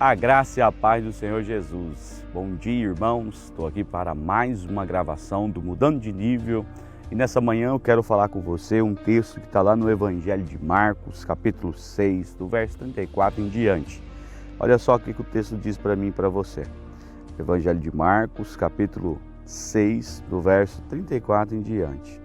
A graça e a paz do Senhor Jesus. Bom dia, irmãos. Estou aqui para mais uma gravação do Mudando de Nível. E nessa manhã eu quero falar com você um texto que está lá no Evangelho de Marcos, capítulo 6, do verso 34 em diante. Olha só o que o texto diz para mim e para você. Evangelho de Marcos, capítulo 6, do verso 34 em diante.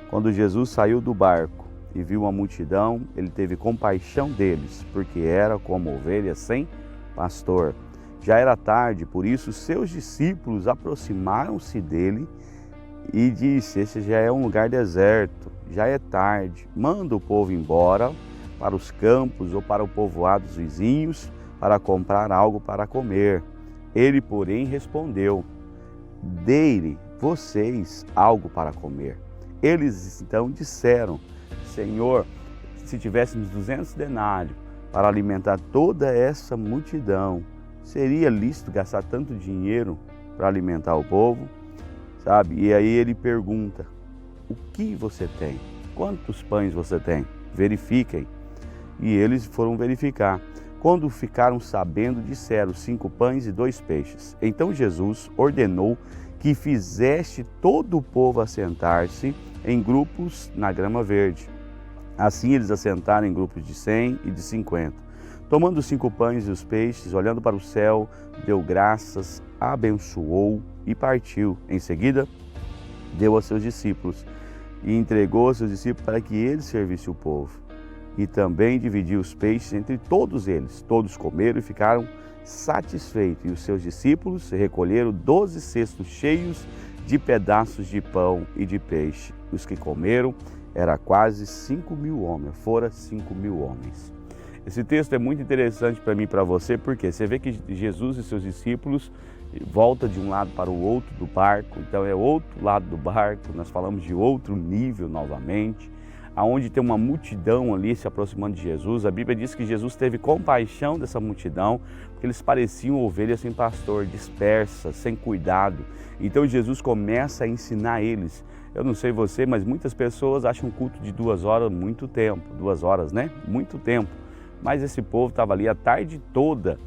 Quando Jesus saiu do barco e viu uma multidão, ele teve compaixão deles, porque era como ovelhas sem pastor. Já era tarde, por isso seus discípulos aproximaram-se dele e disse: "Esse já é um lugar deserto, já é tarde, manda o povo embora para os campos ou para o povoado dos vizinhos para comprar algo para comer." Ele, porém, respondeu: "Dê-lhe vocês algo para comer." Eles então disseram: "Senhor, se tivéssemos 200 denários para alimentar toda essa multidão, seria lícito gastar tanto dinheiro para alimentar o povo?" Sabe? E aí ele pergunta: "O que você tem? Quantos pães você tem? Verifiquem." E eles foram verificar. Quando ficaram sabendo, disseram: 5 pães e 2 peixes. Então Jesus ordenou que fizesse todo o povo assentar-se em grupos na grama verde. Assim eles assentaram em grupos de 100 e de 50. Tomando os 5 pães e os peixes, olhando para o céu, deu graças, abençoou e partiu. Em seguida, deu a seus discípulos e entregou a seus discípulos para que eles servissem o povo. E também dividiu os peixes entre todos eles. Todos comeram e ficaram satisfeitos. E os seus discípulos recolheram 12 cestos cheios de pedaços de pão e de peixe. Os que comeram era quase 5.000 homens, fora 5.000 homens. Esse texto é muito interessante para mim e para você, porque você vê que Jesus e seus discípulos voltam de um lado para o outro do barco, então é outro lado do barco, nós falamos de outro nível novamente, aonde tem uma multidão ali se aproximando de Jesus. A Bíblia diz que Jesus teve compaixão dessa multidão, porque eles pareciam ovelhas sem pastor, dispersas, sem cuidado. Então Jesus começa a ensinar eles. Eu não sei você, mas muitas pessoas acham um culto de 2 horas muito tempo. 2 horas, né? Muito tempo. Mas esse povo estava ali a tarde toda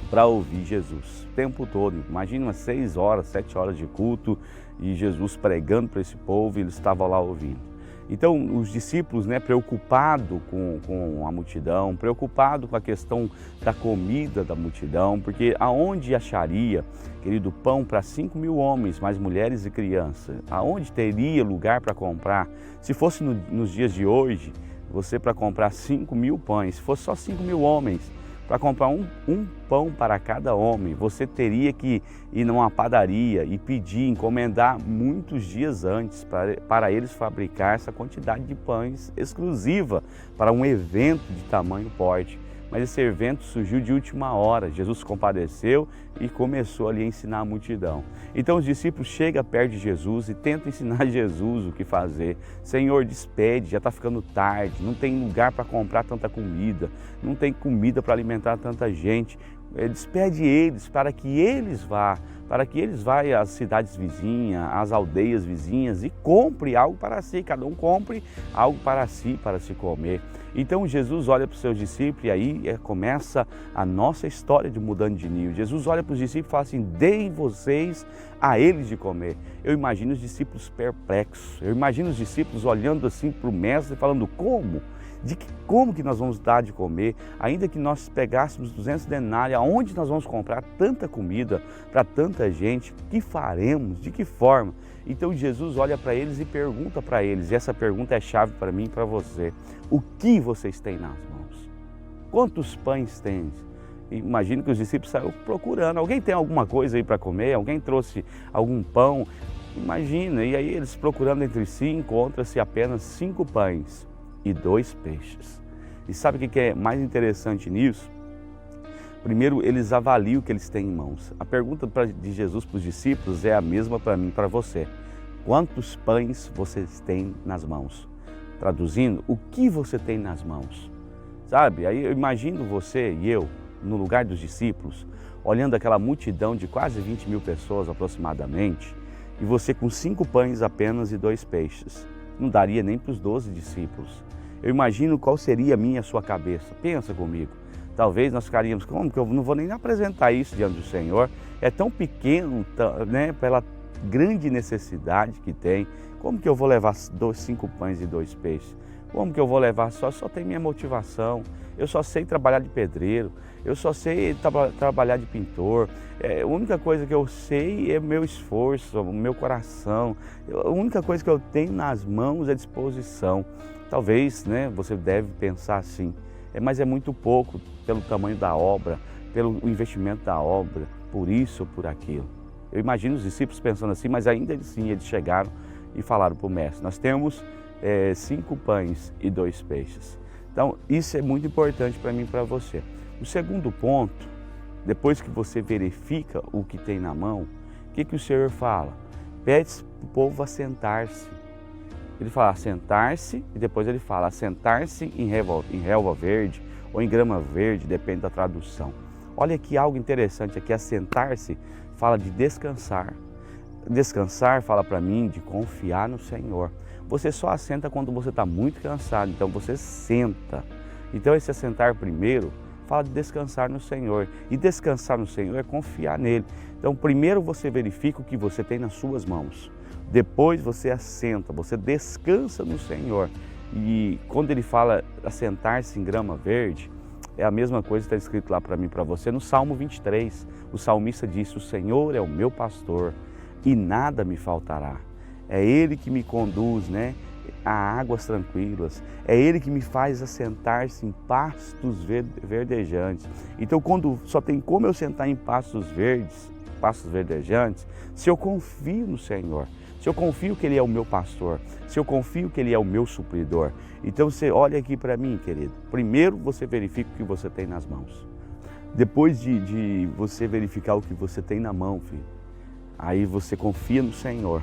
para ouvir Jesus, o tempo todo. Imagina umas 6 horas, 7 horas de culto e Jesus pregando para esse povo e eles estavam lá ouvindo. Então os discípulos, preocupados com a multidão, preocupados com a questão da comida da multidão, porque aonde acharia, querido, pão para 5.000 homens, mais mulheres e crianças? Aonde teria lugar para comprar? Se fosse nos dias de hoje, você para comprar 5.000 pães, se fosse só 5.000 homens, para comprar um pão para cada homem, você teria que ir numa padaria e pedir, encomendar muitos dias antes para eles fabricar essa quantidade de pães exclusiva para um evento de tamanho porte. Mas esse evento surgiu de última hora. Jesus compadeceu e começou ali a ensinar a multidão. Então os discípulos chegam perto de Jesus e tentam ensinar Jesus o que fazer. Senhor, despede, já está ficando tarde, não tem lugar para comprar tanta comida, não tem comida para alimentar tanta gente. Despede eles para que eles vá às cidades vizinhas, às aldeias vizinhas e compre algo para si, cada um compre algo para si, para se comer. Então Jesus olha para os seus discípulos e aí começa a nossa história de mudando de nível. Jesus olha para os discípulos e fala assim: "Deem vocês a eles de comer." Eu imagino os discípulos perplexos, eu imagino os discípulos olhando assim para o mestre e falando: como? Como que nós vamos dar de comer? Ainda que nós pegássemos 200 denários, aonde nós vamos comprar tanta comida para tanta gente? O que faremos? De que forma? Então Jesus olha para eles e pergunta para eles, e essa pergunta é chave para mim e para você: o que vocês têm nas mãos? Quantos pães têm? Imagino que os discípulos saíram procurando. Alguém tem alguma coisa aí para comer? Alguém trouxe algum pão? Imagina, e aí eles procurando entre si, encontra-se apenas 5 pães e 2 peixes. E sabe o que é mais interessante nisso? Primeiro, eles avaliam o que eles têm em mãos. A pergunta de Jesus para os discípulos é a mesma para mim e para você: quantos pães vocês têm nas mãos? Traduzindo, o que você tem nas mãos? Sabe, aí eu imagino você e eu, no lugar dos discípulos, olhando aquela multidão de quase 20.000 pessoas aproximadamente, e você com 5 pães apenas e 2 peixes. Não daria nem para os 12 discípulos. Eu imagino qual seria a minha e a sua cabeça. Pensa comigo. Talvez nós ficaríamos, como que eu não vou nem apresentar isso diante do Senhor? É tão pequeno, né, pela grande necessidade que tem. Como que eu vou levar 5 pães e 2 peixes? Como que eu vou levar só tem minha motivação? Eu só sei trabalhar de pedreiro, eu só sei trabalhar de pintor. A única coisa que eu sei é meu esforço, o meu coração. A única coisa que eu tenho nas mãos é disposição. Talvez, né, você deve pensar assim, mas é muito pouco pelo tamanho da obra, pelo investimento da obra, por isso ou por aquilo. Eu imagino os discípulos pensando assim, mas ainda assim eles chegaram e falaram para o mestre, nós temos 5 pães e 2 peixes. Então isso é muito importante para mim e para você. O segundo ponto, depois que você verifica o que tem na mão, o que o Senhor fala? Pede para o povo assentar-se. Ele fala assentar-se e depois ele fala assentar-se em relva verde ou em grama verde, depende da tradução. Olha aqui algo interessante aqui, assentar-se fala de descansar. Descansar fala para mim de confiar no Senhor. Você só assenta quando você está muito cansado, então você senta. Então esse assentar primeiro fala de descansar no Senhor. E descansar no Senhor é confiar nele. Então primeiro você verifica o que você tem nas suas mãos. Depois você assenta, você descansa no Senhor. E quando ele fala assentar-se em grama verde, é a mesma coisa que está escrito lá para mim e para você no Salmo 23. O salmista disse, o Senhor é o meu pastor e nada me faltará. É Ele que me conduz, né, a águas tranquilas. É Ele que me faz assentar-se em pastos verdejantes. Então quando só tem como eu sentar em pastos verdejantes, se eu confio no Senhor. Se eu confio que Ele é o meu pastor, se eu confio que Ele é o meu supridor. Então você olha aqui para mim, querido. Primeiro você verifica o que você tem nas mãos. Depois de você verificar o que você tem na mão, filho, aí você confia no Senhor.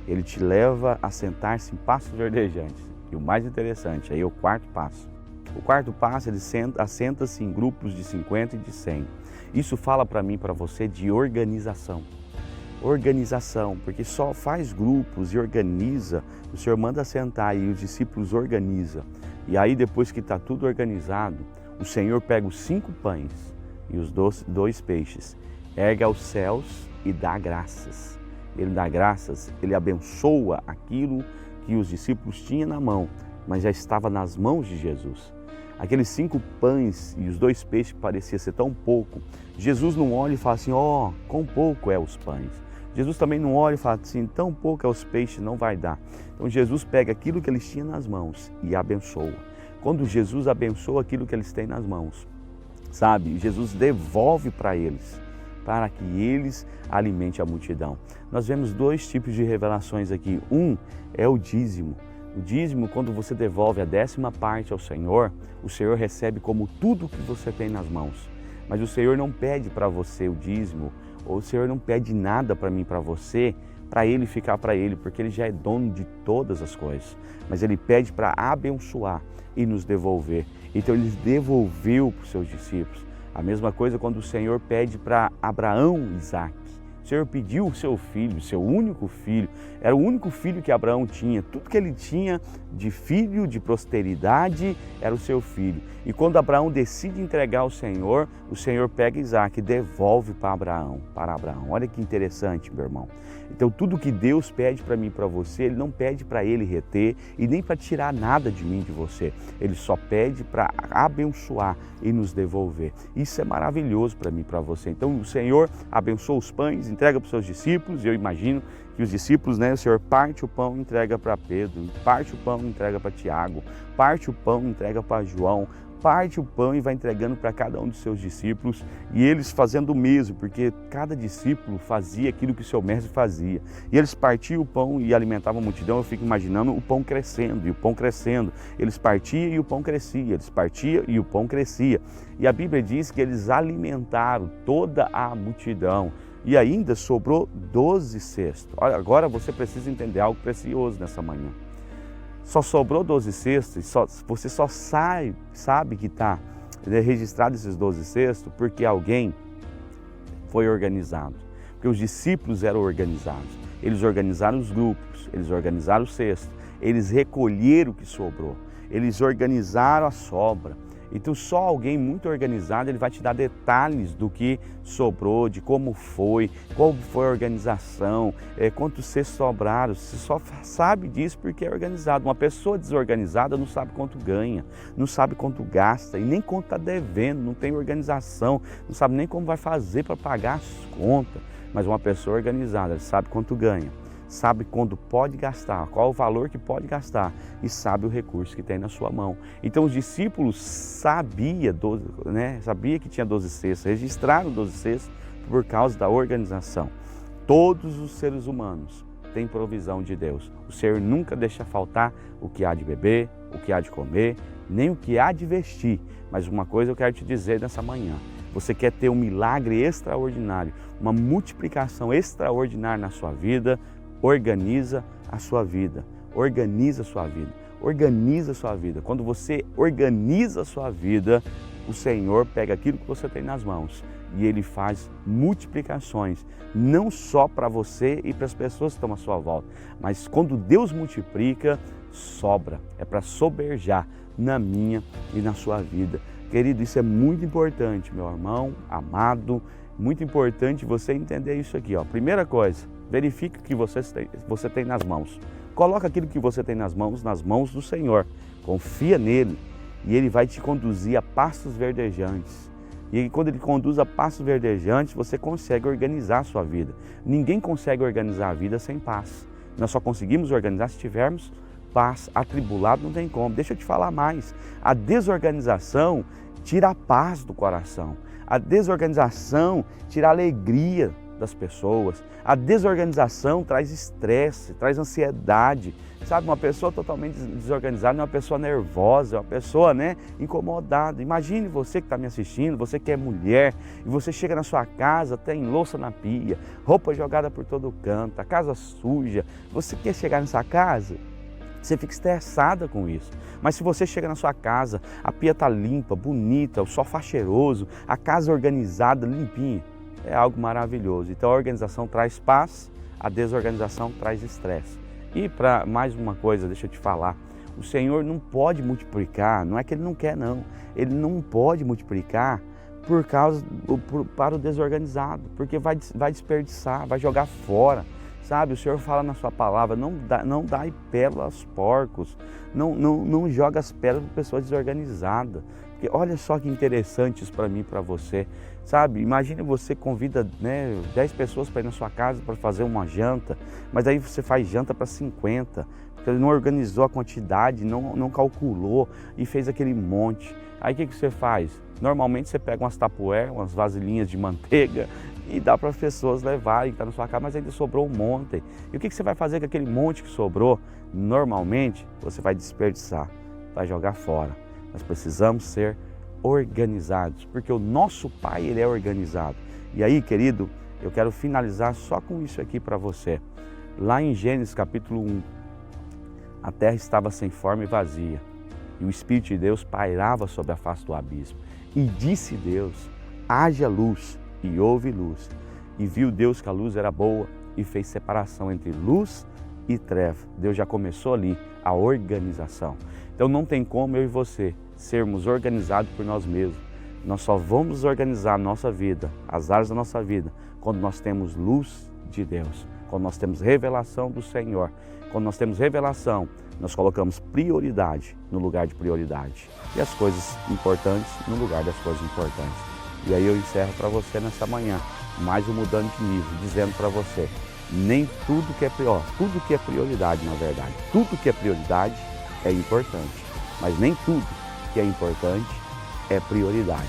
Ele te leva a sentar-se em pastos verdejantes. E o mais interessante, aí é o quarto passo. O quarto passo, ele assenta-se em grupos de 50 e de 100. Isso fala para mim, para você, de organização. Organização, porque só faz grupos e organiza, o Senhor manda sentar e os discípulos organizam. E aí depois que está tudo organizado, o Senhor pega os 5 pães e os 2 peixes, ergue aos céus e dá graças. Ele dá graças, ele abençoa aquilo que os discípulos tinham na mão, mas já estava nas mãos de Jesus. Aqueles 5 pães e os 2 peixes que parecia ser tão pouco, Jesus não olha e fala assim, quão pouco é os pães. Jesus também não olha e fala assim, tão pouco é os peixes, não vai dar. Então Jesus pega aquilo que eles tinham nas mãos e abençoa. Quando Jesus abençoa aquilo que eles têm nas mãos, sabe, Jesus devolve para eles, para que eles alimentem a multidão. Nós vemos 2 tipos de revelações aqui. Um é o dízimo. O dízimo, quando você devolve a 10ª parte ao Senhor, o Senhor recebe como tudo que você tem nas mãos. Mas o Senhor não pede para você o dízimo, ou o Senhor não pede nada para mim, para você, para Ele ficar para Ele, porque Ele já é dono de todas as coisas. Mas Ele pede para abençoar e nos devolver. Então Ele devolveu para os seus discípulos. A mesma coisa quando o Senhor pede para Abraão e Isaac. O Senhor pediu o seu filho, o seu único filho. Era o único filho que Abraão tinha. Tudo que ele tinha de filho, de prosperidade, era o seu filho. E quando Abraão decide entregar ao Senhor, o Senhor pega Isaac e devolve para Abraão. Olha que interessante, meu irmão. Então tudo que Deus pede para mim e para você, Ele não pede para Ele reter e nem para tirar nada de mim, de você. Ele só pede para abençoar e nos devolver. Isso é maravilhoso para mim e para você. Então o Senhor abençoa os pães, entrega para os seus discípulos, e eu imagino que os discípulos, né, o Senhor parte o pão e entrega para Pedro, parte o pão e entrega para Tiago, parte o pão e entrega para João, parte o pão e vai entregando para cada um dos seus discípulos, e eles fazendo o mesmo, porque cada discípulo fazia aquilo que o seu mestre fazia. E eles partiam o pão e alimentavam a multidão. Eu fico imaginando o pão crescendo, e o pão crescendo. Eles partiam e o pão crescia, eles partiam e o pão crescia. E a Bíblia diz que eles alimentaram toda a multidão. E ainda sobrou 12 cestos. Olha, agora você precisa entender algo precioso nessa manhã. Só sobrou 12 cestos, você só sabe que está registrado esses 12 cestos porque alguém foi organizado. Porque os discípulos eram organizados. Eles organizaram os grupos, eles organizaram o cesto, eles recolheram o que sobrou, eles organizaram a sobra. Então só alguém muito organizado, ele vai te dar detalhes do que sobrou, de como foi, qual foi a organização, quantos cestos sobraram. Você só sabe disso porque é organizado. Uma pessoa desorganizada não sabe quanto ganha, não sabe quanto gasta e nem quanto está devendo, não tem organização, não sabe nem como vai fazer para pagar as contas. Mas uma pessoa organizada, ela sabe quanto ganha, sabe quando pode gastar, qual o valor que pode gastar e sabe o recurso que tem na sua mão. Então os discípulos sabia que tinha 12 cestos, registraram 12 cestos por causa da organização. Todos os seres humanos têm provisão de Deus. O Senhor nunca deixa faltar o que há de beber, o que há de comer, nem o que há de vestir. Mas uma coisa eu quero te dizer nessa manhã. Você quer ter um milagre extraordinário, uma multiplicação extraordinária na sua vida, organiza a sua vida, organiza a sua vida, organiza a sua vida. Quando você organiza a sua vida, o Senhor pega aquilo que você tem nas mãos e Ele faz multiplicações, não só para você e para as pessoas que estão à sua volta, mas quando Deus multiplica, sobra, é para soberjar na minha e na sua vida. Querido, isso é muito importante, meu irmão, amado, muito importante você entender isso aqui. Primeira coisa, verifique o que você tem nas mãos. Coloca aquilo que você tem nas mãos do Senhor. Confia nele e Ele vai te conduzir a pastos verdejantes. E quando Ele conduz a pastos verdejantes, você consegue organizar a sua vida. Ninguém consegue organizar a vida sem paz. Nós só conseguimos organizar se tivermos paz. Atribulado não tem como. Deixa eu te falar mais. A desorganização tira a paz do coração. A desorganização tira a alegria das pessoas. A desorganização traz estresse, traz ansiedade. Sabe, uma pessoa totalmente desorganizada é uma pessoa nervosa, é uma pessoa, incomodada. Imagine você que está me assistindo, você que é mulher, e você chega na sua casa, tem louça na pia, roupa jogada por todo canto, a casa suja. Você quer chegar nessa casa? Você fica estressada com isso. Mas se você chega na sua casa, a pia está limpa, bonita, o sofá cheiroso, a casa organizada, limpinha, é algo maravilhoso. Então a organização traz paz, a desorganização traz estresse. E para mais uma coisa, deixa eu te falar, o Senhor não pode multiplicar, não é que Ele não quer não, Ele não pode multiplicar para o desorganizado, porque vai desperdiçar, vai jogar fora. Sabe, o Senhor fala na sua palavra, não dá pérola aos porcos, não joga as pérolas para pessoa desorganizada. Porque olha só que interessante isso para mim e para você. Sabe, imagine você convida 10 pessoas para ir na sua casa para fazer uma janta, mas aí você faz janta para 50, porque ele não organizou a quantidade, não calculou e fez aquele monte. Aí o que você faz? Normalmente você pega umas tapuér, umas vasilhinhas de manteiga e dá para as pessoas levarem, que está na sua casa, mas ainda sobrou um monte. E o que você vai fazer com aquele monte que sobrou? Normalmente você vai desperdiçar, vai jogar fora. Nós precisamos ser organizados, porque o nosso Pai, Ele é organizado. E aí, querido, eu quero finalizar só com isso aqui para você. Lá em Gênesis capítulo 1, a terra estava sem forma e vazia, e o Espírito de Deus pairava sobre a face do abismo. E disse Deus, haja luz, e houve luz. E viu Deus que a luz era boa, e fez separação entre luz e treva. Deus já começou ali a organização. Então não tem como eu e você sermos organizados por nós mesmos. Nós só vamos organizar a nossa vida, as áreas da nossa vida, quando nós temos luz de Deus, quando nós temos revelação do Senhor. Quando nós temos revelação, nós colocamos prioridade no lugar de prioridade e as coisas importantes no lugar das coisas importantes. E aí eu encerro para você nessa manhã, mais um Mudando de Nível, dizendo para você, nem tudo que é tudo que é prioridade na verdade, tudo que é prioridade é importante, mas nem tudo que é importante é prioridade.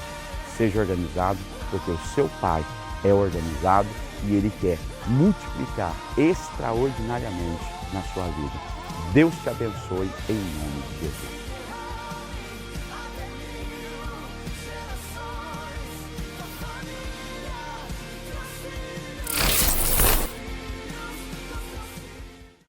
Seja organizado, porque o seu Pai é organizado e Ele quer multiplicar extraordinariamente na sua vida. Deus te abençoe em nome de Jesus.